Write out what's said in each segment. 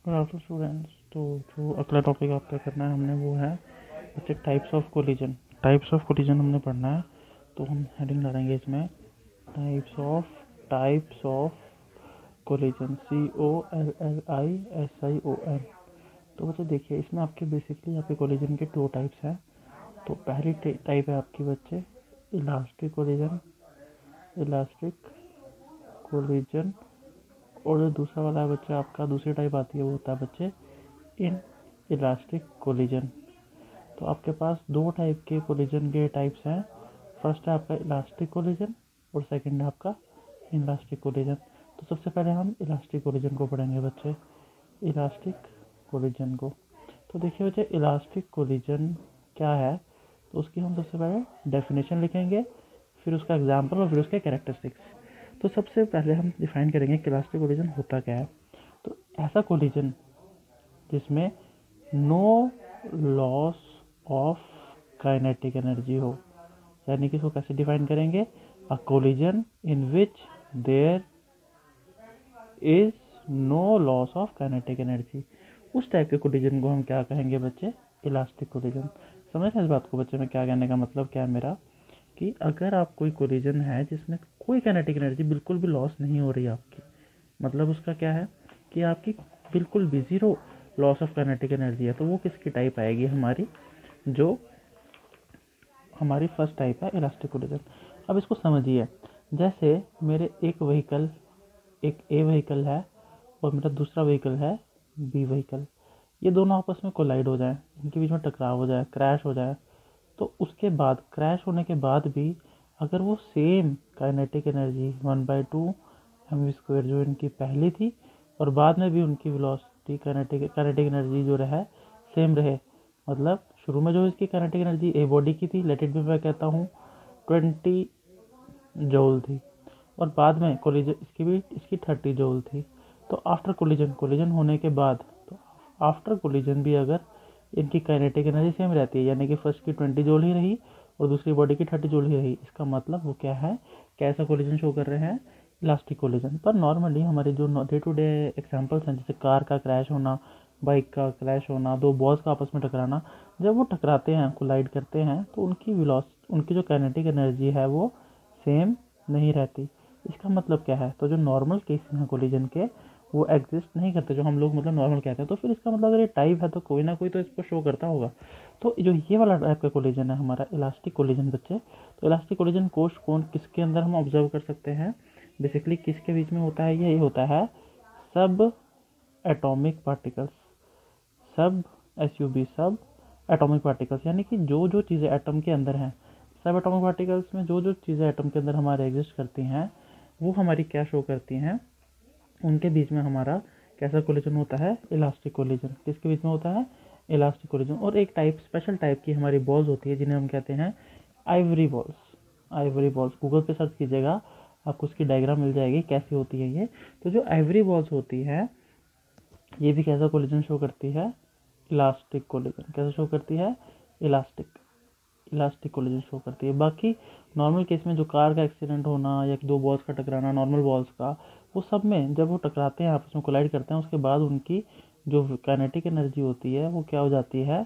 After students, तो जो अगला टॉपिक आपका करना है हमने वो है बच्चे types of collision. Types of collision हमने पढ़ना है, तो हम हेडिंग डालेंगे इसमें टाइप्स ऑफ कोलिजन, COLLISION। तो बच्चे देखिए, इसमें आपके बेसिकली आपके कोलिजन के दो टाइप्स हैं। तो पहली टाइप है आपकी बच्चे इलास्टिक कोलिजन, और जो दूसरा वाला है बच्चे आपका दूसरी टाइप आती है वो होता है बच्चे इन इलास्टिक कोलिजन। तो आपके पास दो टाइप के कोलिजन के टाइप्स हैं। फर्स्ट है आपका इलास्टिक कोलिजन और सेकंड है आपका इलास्टिक कोलिजन। तो सबसे पहले हम इलास्टिक कोलिजन को पढ़ेंगे बच्चे, इलास्टिक कोलिजन को। तो देखिए बच्चे, इलास्टिक कोलिजन क्या है, तो उसकी हम सबसे पहले डेफिनेशन लिखेंगे, फिर उसका एग्जाम्पल और फिर उसके कैरेक्टरिस्टिक्स। तो सबसे पहले हम डिफाइन करेंगे कि इलास्टिक कोलिजन होता क्या है। तो ऐसा कोलिजन जिसमें no loss of kinetic energy हो, यानी कि इसको कैसे डिफाइन करेंगे, a collision in which there is no loss of kinetic energy. उस टाइप के कोलिजन को हम क्या कहेंगे बच्चे, इलास्टिक कोलिजन। समझ रहे हैं इस बात को बच्चे, में क्या कहने का मतलब क्या है मेरा, कि अगर आप कोई कोलिजन है जिसमें कोई काइनेटिक एनर्जी बिल्कुल भी लॉस नहीं हो रही आपकी, मतलब उसका क्या है कि आपकी बिल्कुल भी zero loss of kinetic energy है, तो वो किसकी टाइप आएगी, हमारी जो हमारी फर्स्ट टाइप है इलास्टिक कोलिजन। अब इसको समझिए, जैसे मेरे एक ए व्हीकल है और मेरा दूसरा व्हीकल है बी व्हीकल, ये दोनों आपस में कोलाइड हो जाए, इनके बीच में टकराव हो जाए, क्रैश हो जाए, तो उसके बाद क्रैश होने के बाद भी अगर वो सेम काइनेटिक एनर्जी 1/2 mv² जो इनकी पहली थी और बाद में भी उनकी वेलोसिटी काइनेटिक एनर्जी जो रहे सेम रहे, मतलब शुरू में जो इसकी काइनेटिक एनर्जी ए बॉडी की थी, लेट इट बी मैं कहता हूँ 20 जूल थी, और बाद में कोलिजन इसकी 30 जूल थी। तो आफ्टर कोलिजन होने के बाद, तो आफ्टर कोलिजन भी अगर इनकी काइनेटिक एनर्जी सेम रहती है, यानी कि फर्स्ट की 20 जूल ही रही और दूसरी बॉडी की 30 जूल ही रही, इसका मतलब वो क्या है, कैसा कोलिजन शो कर रहे हैं, इलास्टिक कोलिजन। पर नॉर्मली हमारे जो डे टू डे एग्जांपल्स हैं, जैसे कार का क्रैश होना, बाइक का क्रैश होना, दो बॉल्स का आपस में टकराना, जब वो टकराते हैं, कोलाइड करते हैं, तो उनकी जो काइनेटिक एनर्जी है वो सेम नहीं रहती। इसका मतलब क्या है, तो जो नॉर्मल केसेस हैं कोलिजन के वो एग्जिस्ट नहीं करते, जो हम लोग मतलब नॉर्मल कहते हैं। तो फिर इसका मतलब अगर ये टाइप है तो कोई ना कोई तो इसको शो करता होगा। तो जो ये वाला टाइप का कोलिजन है हमारा इलास्टिक कोलिजन बच्चे, तो इलास्टिक कोलिजन कोष कौन किसके अंदर हम ऑब्जर्व कर सकते हैं, बेसिकली किसके बीच में होता है, ये होता है सब एटॉमिक पार्टिकल्स, सब एटॉमिक पार्टिकल्स, यानी कि जो जो चीज़ें एटम के अंदर हैं, सब एटॉमिक पार्टिकल्स में जो जो चीज़ें एटम के अंदर हमारे एग्जिस्ट करती हैं वो हमारी क्या शो करती हैं, उनके बीच में हमारा कैसा कोलिजन होता है, इलास्टिक कोलिजन। किसके बीच में होता है, इलास्टिक कोलिजन। और एक स्पेशल टाइप की हमारी बॉल्स होती है जिन्हें हम कहते हैं आइवरी बॉल्स। गूगल पे सर्च कीजिएगा, आपको उसकी डायग्राम मिल जाएगी कैसी होती है ये। तो जो आइवरी बॉल्स होती है ये भी कैसा कोलिजन शो करती है, इलास्टिक कोलिजन। कैसा शो करती है, इलास्टिक कोलिजन शो करती है। बाकी नॉर्मल केस में जो कार का एक्सीडेंट होना या दो बॉल्स का टकराना, नॉर्मल बॉल्स का, वो सब में जब वो टकराते हैं आपस में कोलाइड करते हैं, उसके बाद उनकी जो काइनेटिक एनर्जी होती है वो क्या हो जाती है,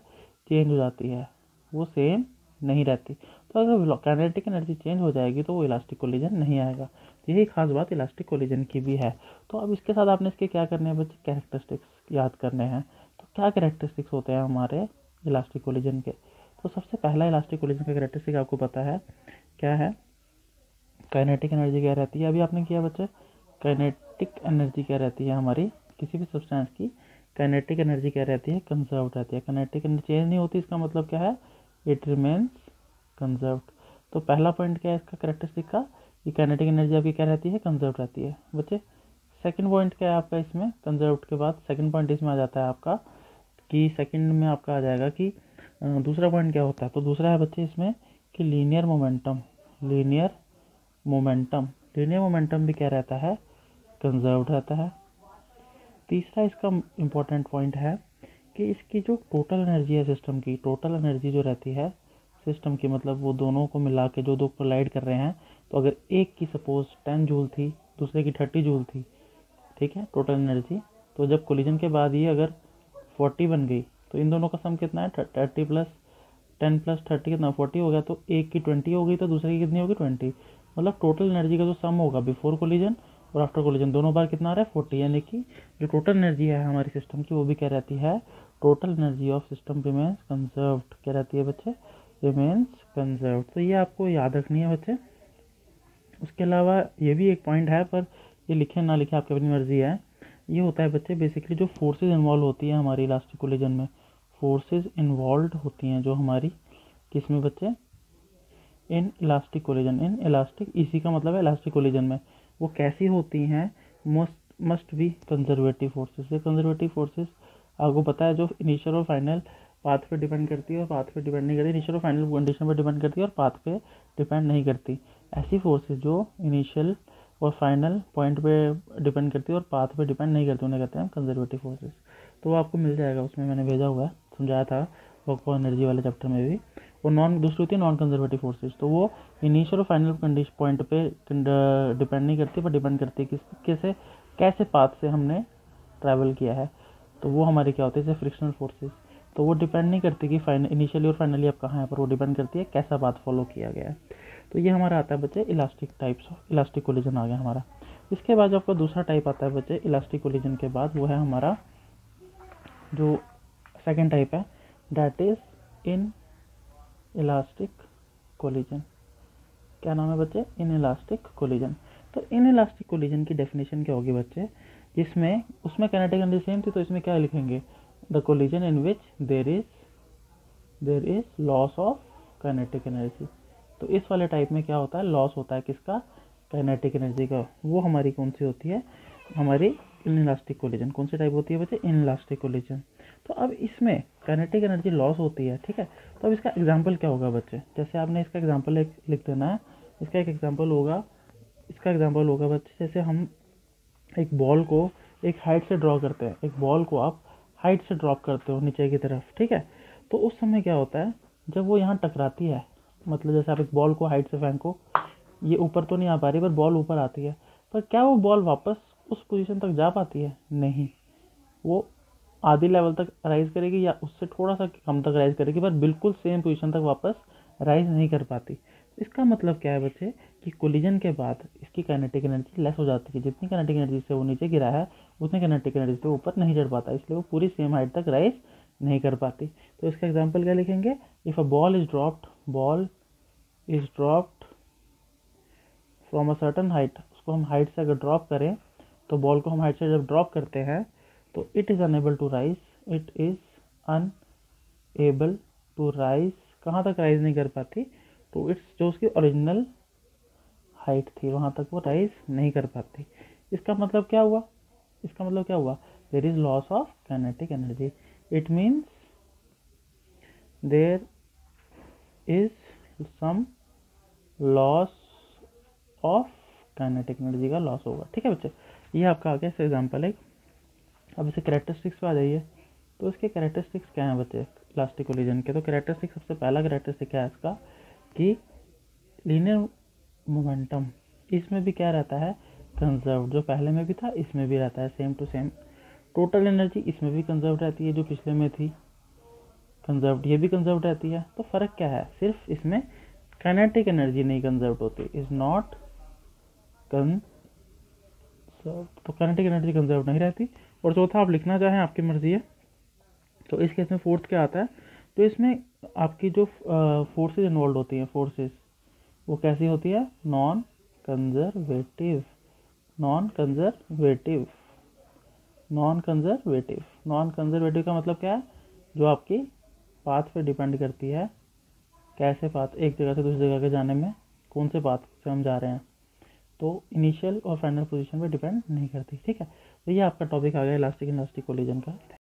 चेंज हो जाती है, वो सेम नहीं रहती। तो अगर काइनेटिक एनर्जी चेंज हो जाएगी तो वो इलास्टिक कोलिजन नहीं आएगा। तो यही खास बात इलास्टिक कोलिजन की भी है। तो अब इसके साथ आपने इसके क्या करने हैं बच्चे, कैरेक्टरिस्टिक्स याद करने हैं। तो क्या कैरेक्टरिस्टिक्स होते हैं हमारे इलास्टिक कोलिजन के, तो सबसे पहला इलास्टिक कोलिजन का कैरेक्टरिस्टिक आपको पता है क्या है, काइनेटिक एनर्जी क्या रहती है, अभी आपने किया बच्चे, काइनेटिक एनर्जी क्या रहती है हमारी किसी भी सब्सटेंस की, काइनेटिक एनर्जी क्या रहती है, कंजर्व रहती है। काइनेटिक एनर्जी चेंज नहीं होती, इसका मतलब क्या है, इट रिमेन्स कंजर्व। तो पहला पॉइंट क्या है इसका कैरेक्टरिस्टिक का, कि काइनेटिक एनर्जी आपकी क्या रहती है, कंजर्व रहती है बच्चे। सेकंड पॉइंट क्या है आपका इसमें, कंजर्व के बाद सेकंड पॉइंट इसमें आ जाता है आपका, कि सेकंड में आपका आ जाएगा कि दूसरा पॉइंट क्या होता है, तो दूसरा है बच्चे इसमें कि लीनियर मोमेंटम भी क्या रहता है, कंजर्व रहता है। तीसरा इसका इम्पोर्टेंट पॉइंट है कि इसकी जो टोटल एनर्जी है सिस्टम की, टोटल एनर्जी जो रहती है सिस्टम की, मतलब वो दोनों को मिला के जो दो कोलाइड कर रहे हैं, तो अगर एक की सपोज 10 जूल थी, दूसरे की 30 जूल थी, ठीक है, टोटल एनर्जी, तो जब कोलिजन के बाद ये अगर 40 बन गई तो इन दोनों का सम कितना है, 30 प्लस 10 प्लस 30 कितना 40 हो गया, तो एक की 20 हो गई तो दूसरे की कितनी होगी 20। मतलब टोटल एनर्जी का जो सम होगा बिफोर कोलिजन और आफ्टर कोलिजन दोनों बार कितना आ रहा है 40, यानी कि जो टोटल एनर्जी है हमारी सिस्टम की वो भी क्या रहती है, total energy of system remains conserved, क्या रहती है बच्चे, रिमेन्स कंजर्व्ड। तो ये आपको याद रखनी है बच्चे। उसके अलावा ये भी एक पॉइंट है, पर ये लिखे ना लिखे आपकी अपनी मर्जी है। ये होता है बच्चे बेसिकली जो फोर्सेज इन्वॉल्व होती है हमारी इलास्टिक कोलिजन में, फोर्सेज इन्वॉल्व होती हैं जो हमारी किसमें बच्चे, in elastic collision, in elastic, इसी का मतलब है इलास्टिक कोलिजन में, वो कैसी होती हैं, मस्ट बी कंजर्वेटिव फोर्सेस। ये कंजर्वेटिव फोर्सेस आपको पता है जो इनिशियल और फाइनल पाथ पे डिपेंड करती है और पाथ पे डिपेंड नहीं करती, इनिशियल और फाइनल कंडीशन पे डिपेंड करती है और पाथ पे डिपेंड नहीं करती। ऐसी फोर्सेस जो इनिशियल और फाइनल पॉइंट पे डिपेंड करती है और पाथ पे डिपेंड नहीं करती, उन्हें कहते हैं कंजर्वेटिव फोर्सेस। तो वो आपको मिल जाएगा, उसमें मैंने भेजा हुआ है, समझाया था वर्क फॉर एनर्जी वाले चैप्टर में भी। और दूसरी होती है नॉन कंजर्वेटिव फोर्सेस, तो वो इनिशियल और फाइनल कंडीशन पॉइंट पे डिपेंड नहीं करती, पर डिपेंड करती है कैसे पाथ से हमने ट्रैवल किया है। तो वो हमारी क्या होती है, जैसे फ्रिक्शनल फोर्सेस, तो वो डिपेंड नहीं करती कि इनिशियली और फाइनली आप कहाँ हैं, पर वो डिपेंड करती है कैसा पाथ फॉलो किया गया है। तो ये हमारा आता है बच्चे elastic types of, elastic collision आ गया हमारा। इसके बाद जो आपका दूसरा टाइप आता है बच्चे इलास्टिक कोलिजन के बाद, वो है हमारा जो सेकेंड टाइप है, that is in elastic collision. क्या नाम है बच्चे, इन इलास्टिक कोलिजन। तो इन इलास्टिक कोलिजन की डेफिनेशन क्या होगी बच्चे, जिसमें उसमें काइनेटिक एनर्जी सेम थी, तो इसमें क्या लिखेंगे, the collision in which there is loss of kinetic energy. तो इस वाले टाइप में क्या होता है, लॉस होता है किसका, काइनेटिक एनर्जी का। वो हमारी कौन सी होती है, हमारी इनइलास्टिक कोलिजन। कौन सी टाइप होती है बच्चे, इनइलास्टिक कोलिजन। तो अब इसमें काइनेटिक एनर्जी लॉस होती है, ठीक है। तो अब इसका एग्जांपल क्या होगा बच्चे, जैसे आपने इसका एग्जांपल लिख देना है। इसका एक एग्जांपल होगा, बच्चे, जैसे हम एक बॉल को एक हाइट से ड्रॉ करते हैं, एक बॉल को आप हाइट से ड्रॉप करते हो नीचे की तरफ, ठीक है। तो उस समय क्या होता है, जब वो यहाँ टकराती है, मतलब जैसे आप एक बॉल को हाइट से फेंको, ये ऊपर तो नहीं आ पा रही, पर बॉल ऊपर आती है, पर क्या वो बॉल वापस उस पोजीशन तक जा पाती है, नहीं। वो आधी लेवल तक राइज करेगी या उससे थोड़ा सा कम तक राइज करेगी, पर बिल्कुल सेम पोजीशन तक वापस राइज नहीं कर पाती। इसका मतलब क्या है बच्चे, कि कोलिजन के बाद इसकी काइनेटिक एनर्जी लेस हो जाती है। जितनी काइनेटिक एनर्जी से वो नीचे गिरा है, उतनी काइनेटिक एनर्जी से ऊपर नहीं चढ़ पाता, इसलिए वो पूरी सेम हाइट तक राइज नहीं कर पाती। तो इसका एग्जाम्पल क्या लिखेंगे, if a ball is dropped from a certain height, उसको हम हाइट से अगर ड्रॉप करें, तो बॉल को हम हाइट से जब ड्रॉप करते हैं तो it is unable to rise, कहाँ तक राइज नहीं कर पाती, तो इट्स जो उसकी ओरिजिनल हाइट थी वहाँ तक वो राइज नहीं कर पाती। इसका मतलब क्या हुआ, there is loss of kinetic energy. It means there is some loss of kinetic energy का लॉस होगा, ठीक है बच्चे। ये आपका आ गया इसका एग्जाम्पल है। अब इसे कैरेक्टरिस्टिक्स पे आ जाइए। तो इसके कैरेक्टरिस्टिक्स क्या हैं बच्चे इलास्टिक कोलिजन के, तो कैरेक्टरिस्टिक सबसे पहला कैरेक्टरिस्टिक क्या है इसका, कि लीनियर मोमेंटम इसमें भी क्या रहता है, कंजर्व, जो पहले में भी था इसमें भी रहता है, same to same. Total energy इसमें भी कंजर्व रहती है, जो पिछले में थी कंजर्व, ये भी कंजर्व रहती है। तो फर्क क्या है, सिर्फ इसमें काइनेटिक एनर्जी नहीं कंजर्व होती, इज नॉट तो काइनेटिक एनर्जी कंजर्व नहीं रहती। और चौथा आप लिखना चाहें आपकी मर्जी है। तो इस केस में फोर्थ क्या आता है, तो इसमें आपकी जो फोर्सेज इन्वॉल्व होती हैं, फोर्सेज वो कैसी होती है, नॉन कंजर्वेटिव का मतलब क्या है, जो आपकी पाथ पे डिपेंड करती है, कैसे पाथ, एक जगह से दूसरी जगह के जाने में कौन से पाथ से हम जा रहे हैं, तो इनिशियल और फाइनल पोजीशन पे डिपेंड नहीं करती, ठीक है। तो ये आपका टॉपिक आ गया इलास्टिक कोलिजन का।